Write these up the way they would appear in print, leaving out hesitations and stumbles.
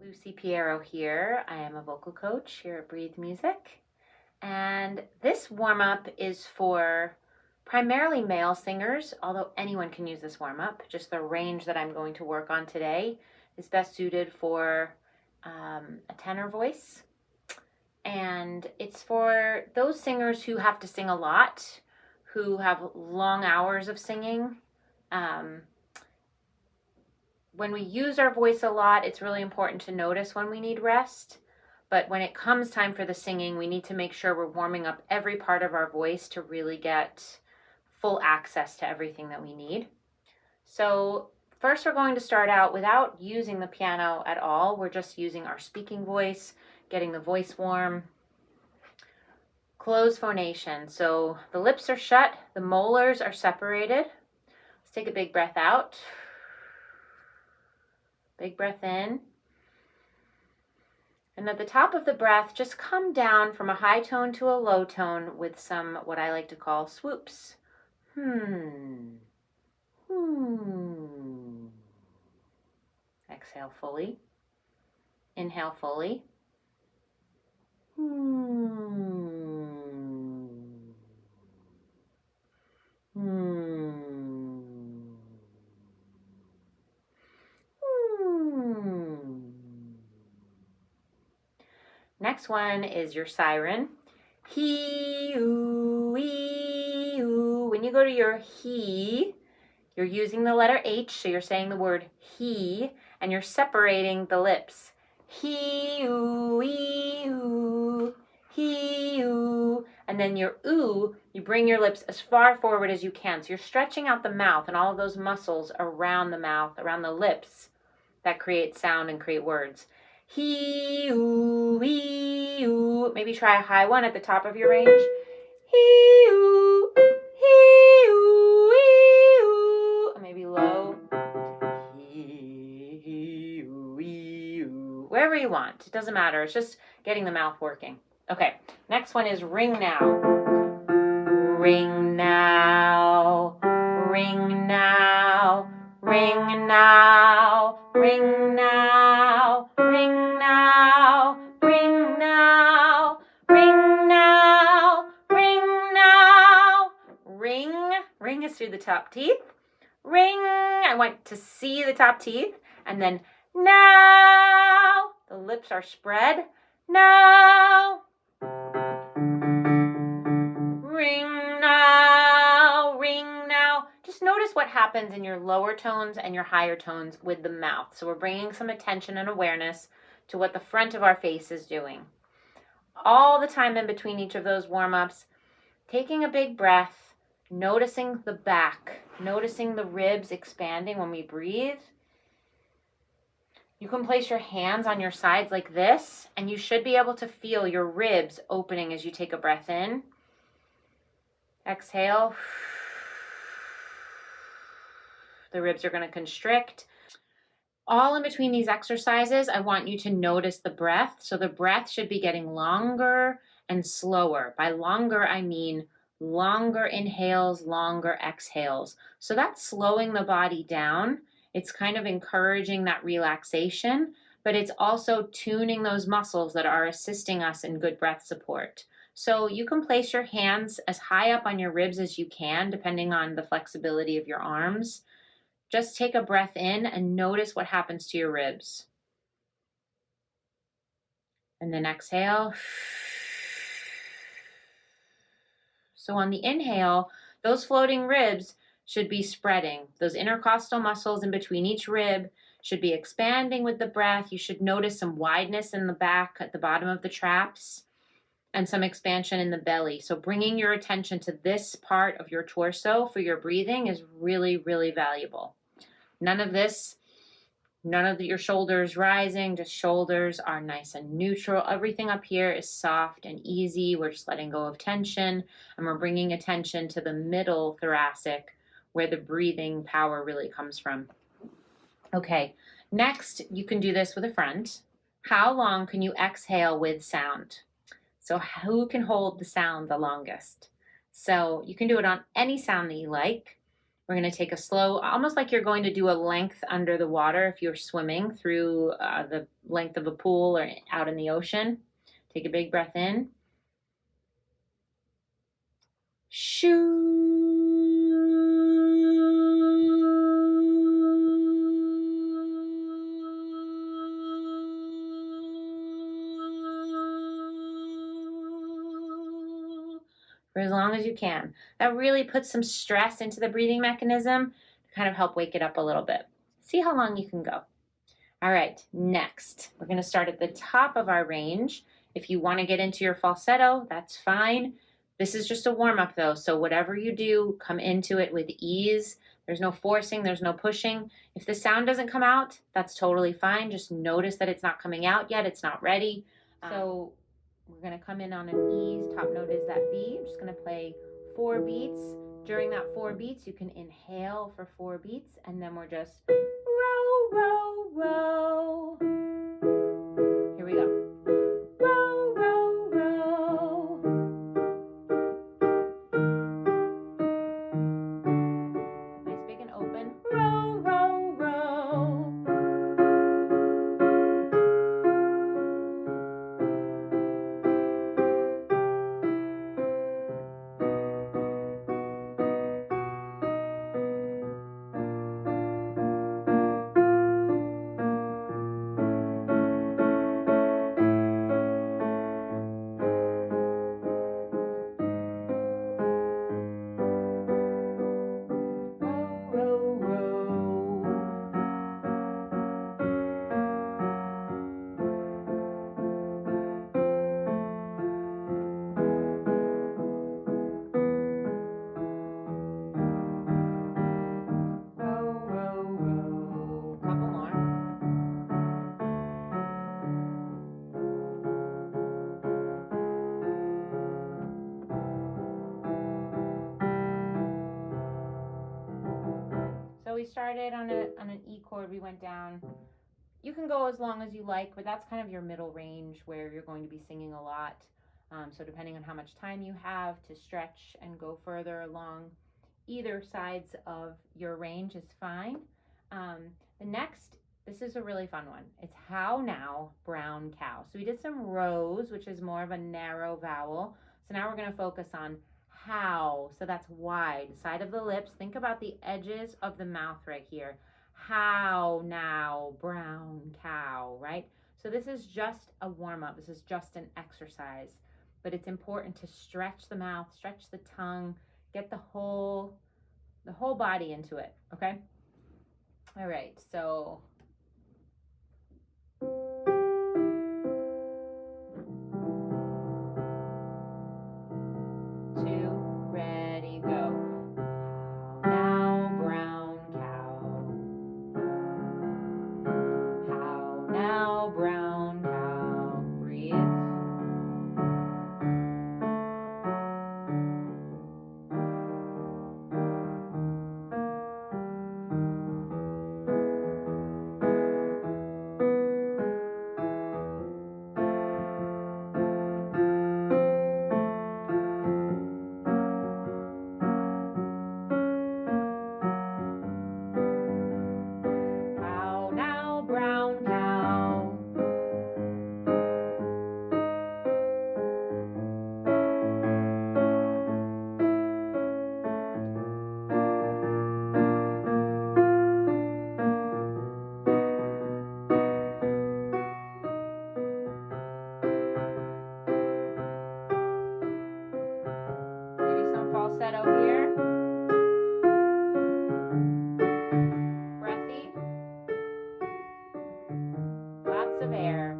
Lucy Piero here. I am a vocal coach here at Breathe Music. And this warm-up is for primarily male singers, although anyone can use this warm-up. Just the range that I'm going to work on today is best suited for a tenor voice. And it's for those singers who have to sing a lot, who have long hours of singing. When we use our voice a lot, it's really important to notice when we need rest. But when it comes time for the singing, we need to make sure we're warming up every part of our voice to really get full access to everything that we need. So first we're going to start out without using the piano at all. We're just using our speaking voice, getting the voice warm. Closed phonation. So the lips are shut, the molars are separated. Let's take a big breath out. Big breath in. And at the top of the breath, just come down from a high tone to a low tone with some, what I like to call swoops. Exhale fully. Inhale fully. Next one is your siren. He, oo, ee, oo. When you go to your he, you're using the letter H, so you're saying the word he, and you're separating the lips. He, oo, ee, oo. He, oo. And then your oo, you bring your lips as far forward as you can. So you're stretching out the mouth and all of those muscles around the mouth, around the lips that create sound and create words. He, oo, ee, oo. Maybe try a high one at the top of your range. He, oo, ee, oo. Or maybe low. He, oo, ee, oo. Wherever you want. It doesn't matter. It's just getting the mouth working. Okay, next one is ring now. Ring now. Ring now. Ring now. Ring now. Ring now, ring now, ring now, ring now. Ring is through the top teeth. Ring, I want to see the top teeth. And then now, the lips are spread. Now. Ring now, ring now. Just notice what happens in your lower tones and your higher tones with the mouth. So we're bringing some attention and awareness to what the front of our face is doing. All the time in between each of those warm-ups, taking a big breath, noticing the back, noticing the ribs expanding when we breathe. You can place your hands on your sides like this, and you should be able to feel your ribs opening as you take a breath in. Exhale. The ribs are going to constrict. All in between these exercises, I want you to notice the breath. So the breath should be getting longer and slower. By longer, I mean longer inhales, longer exhales. So that's slowing the body down. It's kind of encouraging that relaxation, but it's also tuning those muscles that are assisting us in good breath support. So you can place your hands as high up on your ribs as you can, depending on the flexibility of your arms. Just take a breath in and notice what happens to your ribs. And then exhale. So on the inhale, those floating ribs should be spreading. Those intercostal muscles in between each rib should be expanding with the breath. You should notice some wideness in the back at the bottom of the traps and some expansion in the belly. So bringing your attention to this part of your torso for your breathing is really, really valuable. None of your shoulders rising, just shoulders are nice and neutral. Everything up here is soft and easy. We're just letting go of tension, and we're bringing attention to the middle thoracic where the breathing power really comes from. Okay, next you can do this with a friend. How long can you exhale with sound? So who can hold the sound the longest? So you can do it on any sound that you like. We're going to take a slow, almost like you're going to do a length under the water if you're swimming through the length of a pool or out in the ocean. Take a big breath in. Shoo. For as long as you can. That really puts some stress into the breathing mechanism to kind of help wake it up a little bit. See how long you can go. All right, next, we're going to start at the top of our range. If you want to get into your falsetto, that's fine. This is just a warm-up though, so whatever you do, come into it with ease. There's no forcing, there's no pushing. If the sound doesn't come out, that's totally fine. Just notice that it's not coming out yet, it's not ready. So we're going to come in on an E. Top note is that B. I'm just going to play 4 beats. During that 4 beats, you can inhale for 4 beats, and then we're just row, row, row. Here we go. Row, row, row. Nice, big and open. Row, row, row. So we started on an E chord, we went down. You can go as long as you like, but that's kind of your middle range where you're going to be singing a lot. So depending on how much time you have to stretch and go further along, either sides of your range is fine. The next, this is a really fun one. It's how now, brown cow. So we did some rows, which is more of a narrow vowel. So now we're going to focus on how. So that's wide, side of the lips. Think about the edges of the mouth right here. How now, brown cow, right? So this is just a warm-up. This is just an exercise. But it's important to stretch the mouth, stretch the tongue, get the whole body into it, okay? All right, so two, ready, go. How now, brown cow. How now, brown cow. Breathe. How now, brown cow. Maybe some falsetto here. Breathy. Lots of air.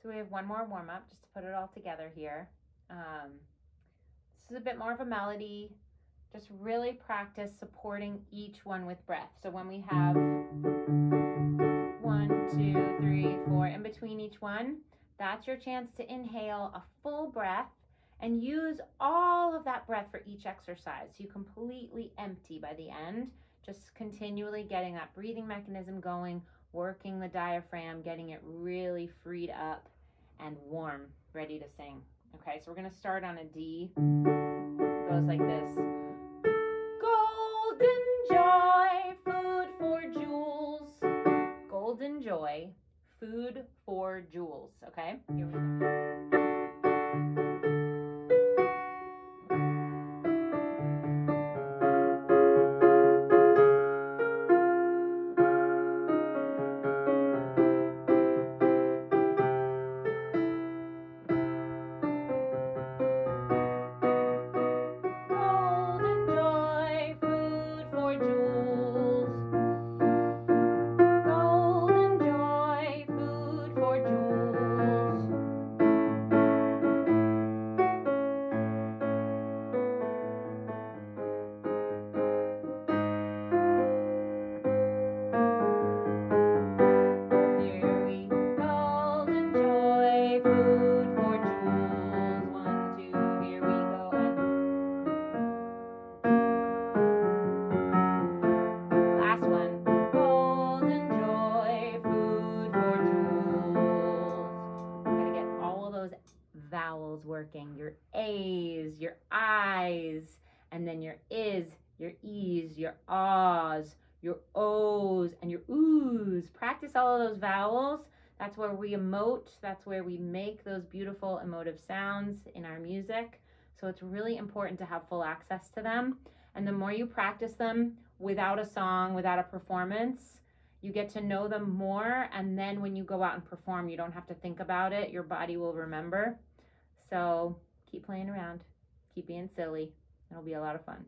So we have one more warm-up just to put it all together here. This is a bit more of a melody. Just really practice supporting each one with breath. So when we have 1, 2, 3, 4, in between each one, that's your chance to inhale a full breath and use all of that breath for each exercise. So you completely empty by the end, just continually getting that breathing mechanism going working the diaphragm, getting it really freed up and warm, ready to sing. Okay, so we're going to start on a D. It goes like this. Golden joy, food for jewels. Golden joy, food for jewels. Okay, here we go. Vowels working, your A's, your I's, and then your is, your E's, your ahs, your O's, and your oohs. Practice all of those vowels. That's where we emote. That's where we make those beautiful emotive sounds in our music. So it's really important to have full access to them. And the more you practice them without a song, without a performance, you get to know them more. And then when you go out and perform, you don't have to think about it. Your body will remember. So keep playing around, keep being silly. It'll be a lot of fun.